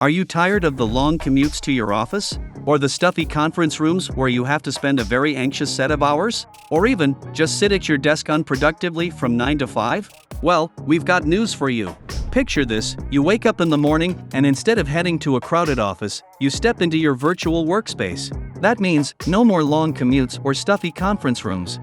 Are you tired of the long commutes to your office? Or the stuffy conference rooms where you have to spend a very anxious set of hours? Or even just sit at your desk unproductively from 9 to 5? Well, we've got news for you. Picture this: you wake up in the morning, and instead of heading to a crowded office, you step into your virtual workspace. That means no more long commutes or stuffy conference rooms.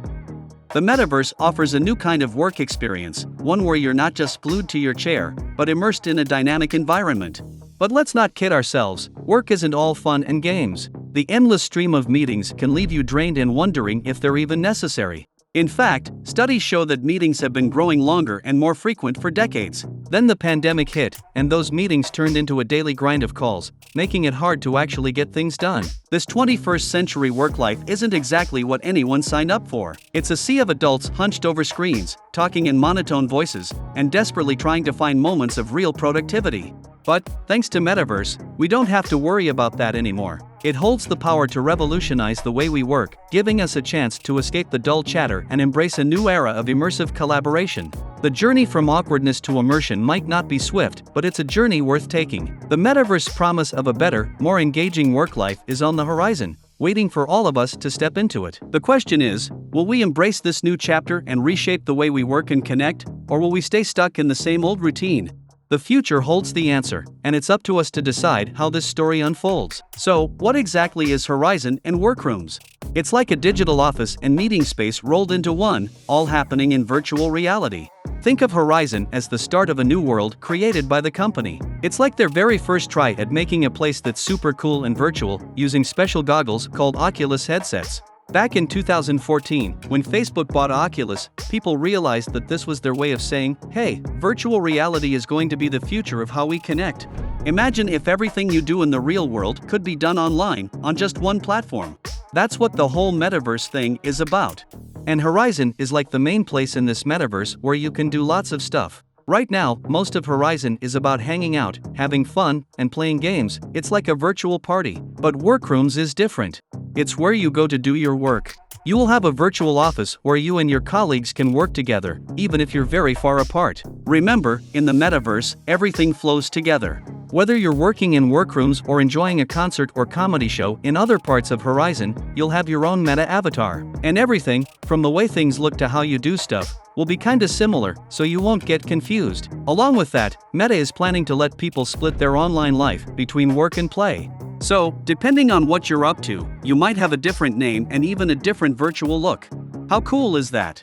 The Metaverse offers a new kind of work experience, one where you're not just glued to your chair, but immersed in a dynamic environment. But let's not kid ourselves, work isn't all fun and games. The endless stream of meetings can leave you drained and wondering if they're even necessary. In fact, studies show that meetings have been growing longer and more frequent for decades. Then the pandemic hit, and those meetings turned into a daily grind of calls, making it hard to actually get things done. This 21st century work life isn't exactly what anyone signed up for. It's a sea of adults hunched over screens, talking in monotone voices, and desperately trying to find moments of real productivity. But, thanks to Metaverse, we don't have to worry about that anymore. It holds the power to revolutionize the way we work, giving us a chance to escape the dull chatter and embrace a new era of immersive collaboration. The journey from awkwardness to immersion might not be swift, but it's a journey worth taking. The Metaverse promise of a better, more engaging work life is on the horizon, waiting for all of us to step into it. The question is, will we embrace this new chapter and reshape the way we work and connect, or will we stay stuck in the same old routine? The future holds the answer, and it's up to us to decide how this story unfolds. So, what exactly is Horizon and Workrooms? It's like a digital office and meeting space rolled into one, all happening in virtual reality. Think of Horizon as the start of a new world created by the company. It's like their very first try at making a place that's super cool and virtual, using special goggles called Oculus headsets. Back in 2014, when Facebook bought Oculus, people realized that this was their way of saying, hey, virtual reality is going to be the future of how we connect. Imagine if everything you do in the real world could be done online, on just one platform. That's what the whole Metaverse thing is about. And Horizon is like the main place in this Metaverse where you can do lots of stuff. Right now, most of Horizon is about hanging out, having fun, and playing games. It's like a virtual party. But Workrooms is different. It's where you go to do your work. You will have a virtual office where you and your colleagues can work together, even if you're very far apart. Remember, in the Metaverse, everything flows together. Whether you're working in Workrooms or enjoying a concert or comedy show in other parts of Horizon, you'll have your own meta avatar. And everything, from the way things look to how you do stuff, will be kinda similar, so you won't get confused. Along with that, Meta is planning to let people split their online life between work and play. So, depending on what you're up to, you might have a different name and even a different virtual look. How cool is that?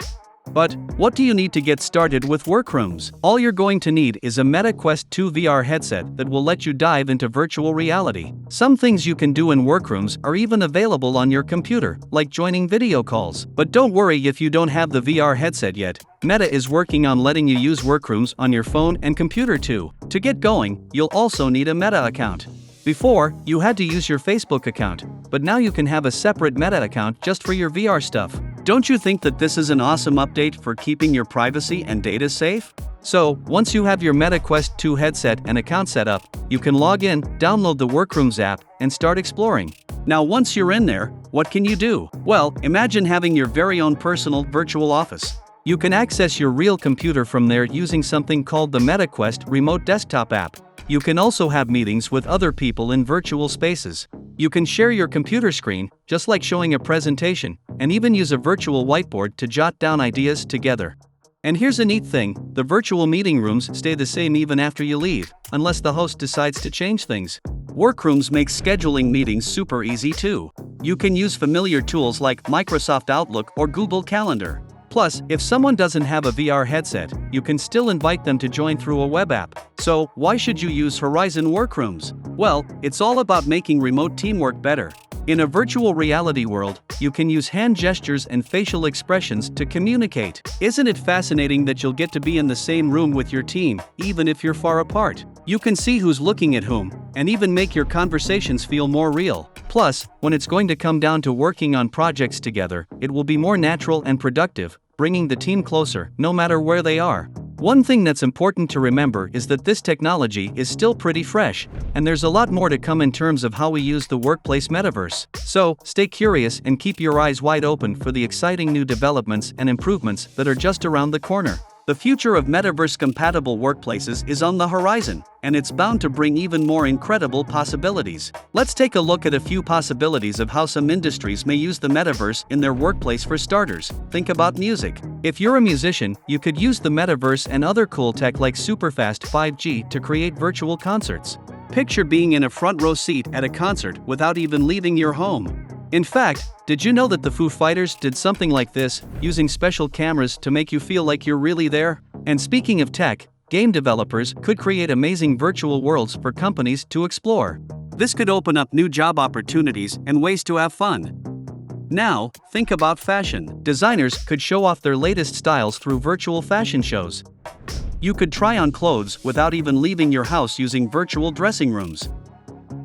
But, what do you need to get started with Workrooms? All you're going to need is a Meta Quest 2 VR headset that will let you dive into virtual reality. Some things you can do in Workrooms are even available on your computer, like joining video calls. But don't worry if you don't have the VR headset yet. Meta is working on letting you use Workrooms on your phone and computer too. To get going, you'll also need a Meta account. Before, you had to use your Facebook account, but now you can have a separate Meta account just for your VR stuff. Don't you think that this is an awesome update for keeping your privacy and data safe? So, once you have your Meta Quest 2 headset and account set up, you can log in, download the Workrooms app, and start exploring. Now once you're in there, what can you do? Well, imagine having your very own personal virtual office. You can access your real computer from there using something called the Meta Quest Remote Desktop app. You can also have meetings with other people in virtual spaces. You can share your computer screen, just like showing a presentation, and even use a virtual whiteboard to jot down ideas together. And here's a neat thing: the virtual meeting rooms stay the same even after you leave, unless the host decides to change things. Workrooms makes scheduling meetings super easy too. You can use familiar tools like Microsoft Outlook or Google Calendar. Plus, if someone doesn't have a VR headset, you can still invite them to join through a web app. So, why should you use Horizon Workrooms? Well, it's all about making remote teamwork better. In a virtual reality world, you can use hand gestures and facial expressions to communicate. Isn't it fascinating that you'll get to be in the same room with your team, even if you're far apart? You can see who's looking at whom, and even make your conversations feel more real. Plus, when it's going to come down to working on projects together, it will be more natural and productive, bringing the team closer, no matter where they are. One thing that's important to remember is that this technology is still pretty fresh, and there's a lot more to come in terms of how we use the workplace metaverse. So, stay curious and keep your eyes wide open for the exciting new developments and improvements that are just around the corner. The future of metaverse-compatible workplaces is on the horizon, and it's bound to bring even more incredible possibilities. Let's take a look at a few possibilities of how some industries may use the metaverse in their workplace. For starters, think about music. If you're a musician, you could use the metaverse and other cool tech like superfast 5G to create virtual concerts. Picture being in a front row seat at a concert without even leaving your home. In fact, did you know that the Foo Fighters did something like this, using special cameras to make you feel like you're really there? And speaking of tech, game developers could create amazing virtual worlds for companies to explore. This could open up new job opportunities and ways to have fun. Now, think about fashion. Designers could show off their latest styles through virtual fashion shows. You could try on clothes without even leaving your house using virtual dressing rooms.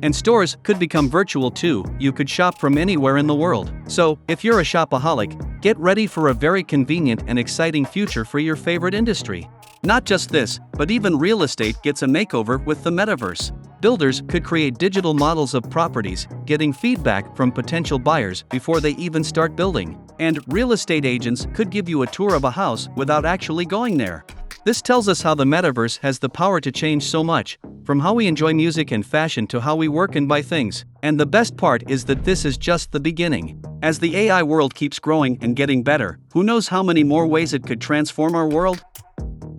And stores could become virtual too. You could shop from anywhere in the world. So, if you're a shopaholic, get ready for a very convenient and exciting future for your favorite industry. Not just this, but even real estate gets a makeover with the metaverse. Builders could create digital models of properties, getting feedback from potential buyers before they even start building. And real estate agents could give you a tour of a house without actually going there. This tells us how the metaverse has the power to change so much, from how we enjoy music and fashion to how we work and buy things. And the best part is that this is just the beginning. As the AI world keeps growing and getting better, who knows how many more ways it could transform our world?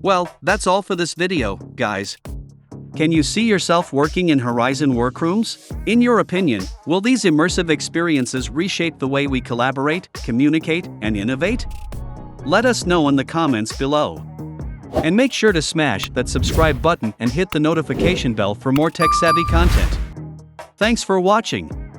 Well, that's all for this video, guys. Can you see yourself working in Horizon Workrooms? In your opinion, will these immersive experiences reshape the way we collaborate, communicate, and innovate? Let us know in the comments below. And make sure to smash that subscribe button and hit the notification bell for more tech-savvy content. Thanks for watching.